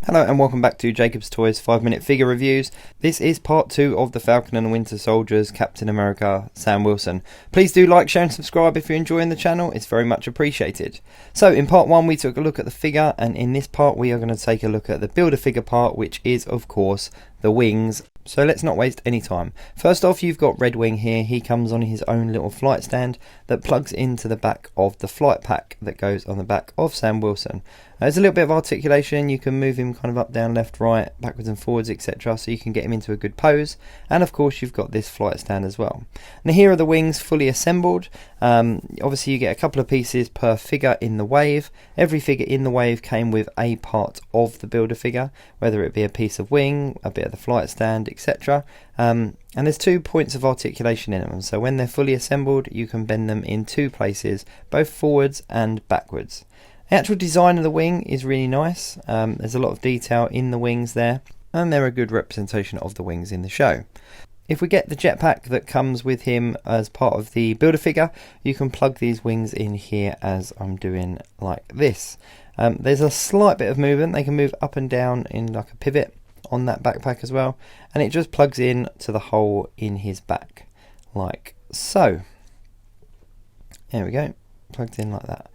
Hello and welcome back to Jacob's Toys 5-minute figure reviews. This is part 2 of the Falcon and the Winter Soldier's Captain America Sam Wilson. Please do like, share and subscribe if you're enjoying the channel, it's very much appreciated. So in part 1 we took a look at the figure, and in this part we are going to take a look at the Build-A-Figure part, which is of course the wings. So let's not waste any time. First off, you've got Red Wing here. He comes on his own little flight stand that plugs into the back of the flight pack that goes on the back of Sam Wilson. There's a little bit of articulation. You can move him kind of up, down, left, right, backwards and forwards, etc. So you can get him into a good pose. And of course you've got this flight stand as well. Now here are the wings fully assembled. Obviously you get a couple of pieces per figure in the wave. Every figure in the wave came with a part of the Build-A-Figure, whether it be a piece of wing, a bit of the flight stand, etc. And there's 2 points of articulation in them, so when they're fully assembled you can bend them in 2 places, both forwards and backwards. The actual design of the wing is really nice. There's a lot of detail in the wings there, and they're a good representation of the wings in the show. If we get the jetpack that comes with him as part of the Build-A-Figure, you can plug these wings in here as I'm doing like this. There's a slight bit of movement. They can move up and down in like a pivot on that backpack as well, and it just plugs in to the hole in his back like so. There we go, plugged in like that.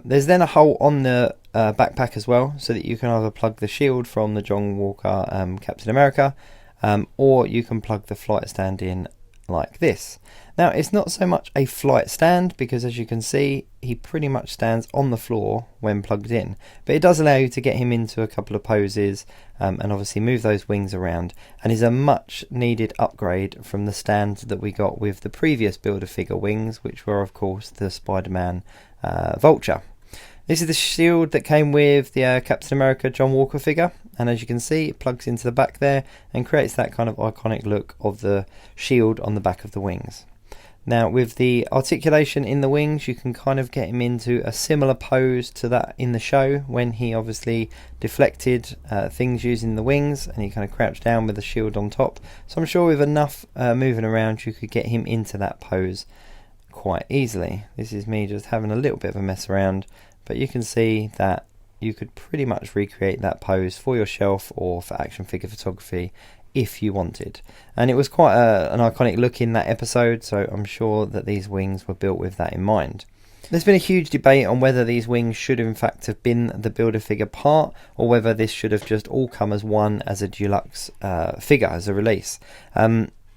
There's then a hole on the backpack as well, so that you can either plug the shield from the John Walker Captain America, or you can plug the flight stand in like this. Now it's not so much a flight stand, because as you can see he pretty much stands on the floor when plugged in, but it does allow you to get him into a couple of poses and obviously move those wings around, and is a much needed upgrade from the stand that we got with the previous Build-A-Figure wings, which were of course the Spider-Man Vulture. This is the shield that came with the Captain America John Walker figure, and as you can see it plugs into the back there and creates that kind of iconic look of the shield on the back of the wings. Now with the articulation in the wings, you can kind of get him into a similar pose to that in the show when he obviously deflected things using the wings, and he kind of crouched down with the shield on top. So I'm sure with enough moving around you could get him into that pose quite easily. This is me just having a little bit of a mess around, but you can see that you could pretty much recreate that pose for your shelf or for action figure photography if you wanted. And it was quite an iconic look in that episode, so I'm sure that these wings were built with that in mind. There's been a huge debate on whether these wings should in fact have been the Build-A-Figure part, or whether this should have just all come as one as a deluxe figure, as a release.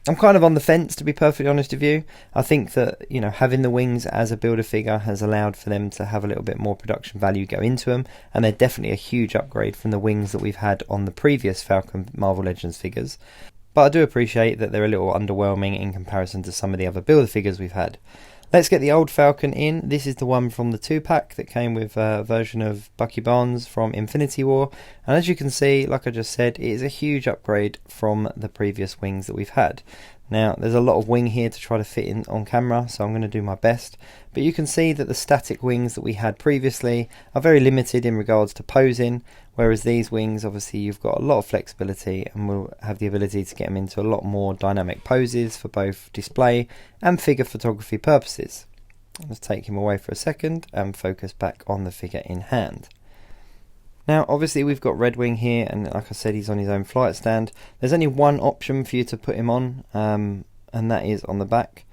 I'm kind of on the fence, to be perfectly honest with you. I think that, you know, having the wings as a Build-A-Figure has allowed for them to have a little bit more production value go into them, and they're definitely a huge upgrade from the wings that we've had on the previous Falcon Marvel Legends figures. But I do appreciate that they're a little underwhelming in comparison to some of the other Build-A-Figures we've had. Let's get the old Falcon in. This is the one from the 2-pack that came with a version of Bucky Barnes from Infinity War, and as you can see, like I just said, it is a huge upgrade from the previous wings that we've had. Now there's a lot of wing here to try to fit in on camera, so I'm going to do my best, but you can see that the static wings that we had previously are very limited in regards to posing, whereas these wings, obviously you've got a lot of flexibility and will have the ability to get them into a lot more dynamic poses for both display and figure photography purposes. Let's take him away for a second and focus back on the figure in hand. Now obviously we've got Red Wing here, and like I said, he's on his own flight stand. There's only one option for you to put him on, and that is on the back.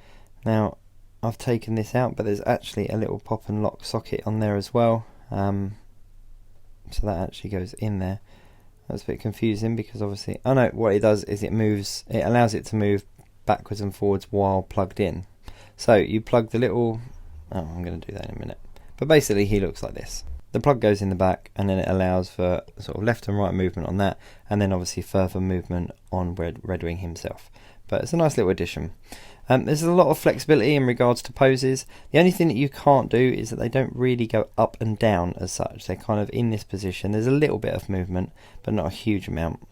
Now I've taken this out, but there's actually a little pop and lock socket on there as well, so that actually goes in there. That's a bit confusing because obviously, oh no, what it does is it allows it to move backwards and forwards while plugged in. So you plug the little, I'm going to do that in a minute, but basically he looks like this. The plug goes in the back, and then it allows for sort of left and right movement on that, and then obviously further movement on Red Wing himself. But it's a nice little addition. There's a lot of flexibility in regards to poses. The only thing that you can't do is that they don't really go up and down as such. They're kind of in this position. There's a little bit of movement, but not a huge amount.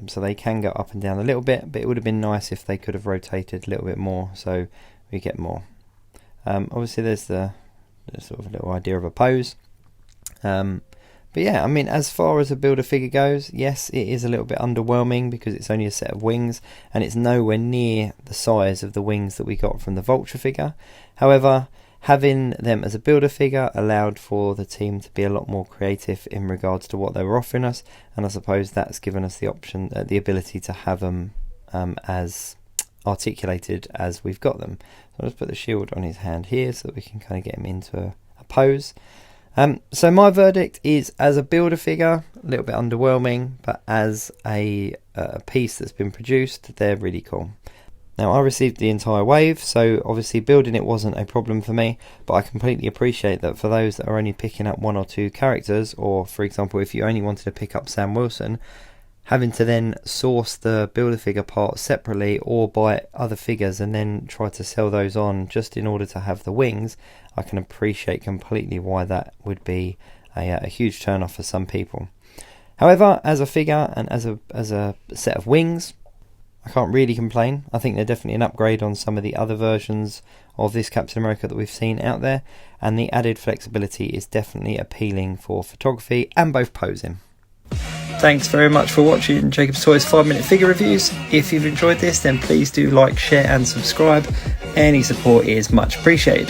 So they can go up and down a little bit, but it would have been nice if they could have rotated a little bit more, so we get more. Obviously there's the sort of little idea of a pose. But yeah, I mean, as far as a Build-A-Figure goes, yes, it is a little bit underwhelming because it's only a set of wings and it's nowhere near the size of the wings that we got from the Vulture figure. However, Having them as a builder figure allowed for the team to be a lot more creative in regards to what they were offering us, and I suppose that's given us the option, the ability to have them as articulated as we've got them. So I'll just put the shield on his hand here so that we can kind of get him into a pose. So my verdict is, as a builder figure, a little bit underwhelming, but as a piece that's been produced, they're really cool. Now, I received the entire wave, so obviously building it wasn't a problem for me, but I completely appreciate that for those that are only picking up 1 or 2 characters, or for example if you only wanted to pick up Sam Wilson, having to then source the builder figure part separately or buy other figures and then try to sell those on just in order to have the wings, I can appreciate completely why that would be a huge turn off for some people. However, as a figure and as a set of wings, I can't really complain. I think they're definitely an upgrade on some of the other versions of this Captain America that we've seen out there, and the added flexibility is definitely appealing for photography and both posing. Thanks very much for watching Jacob's Toys 5-minute figure reviews. If you've enjoyed this, then please do like, share and subscribe. Any support is much appreciated.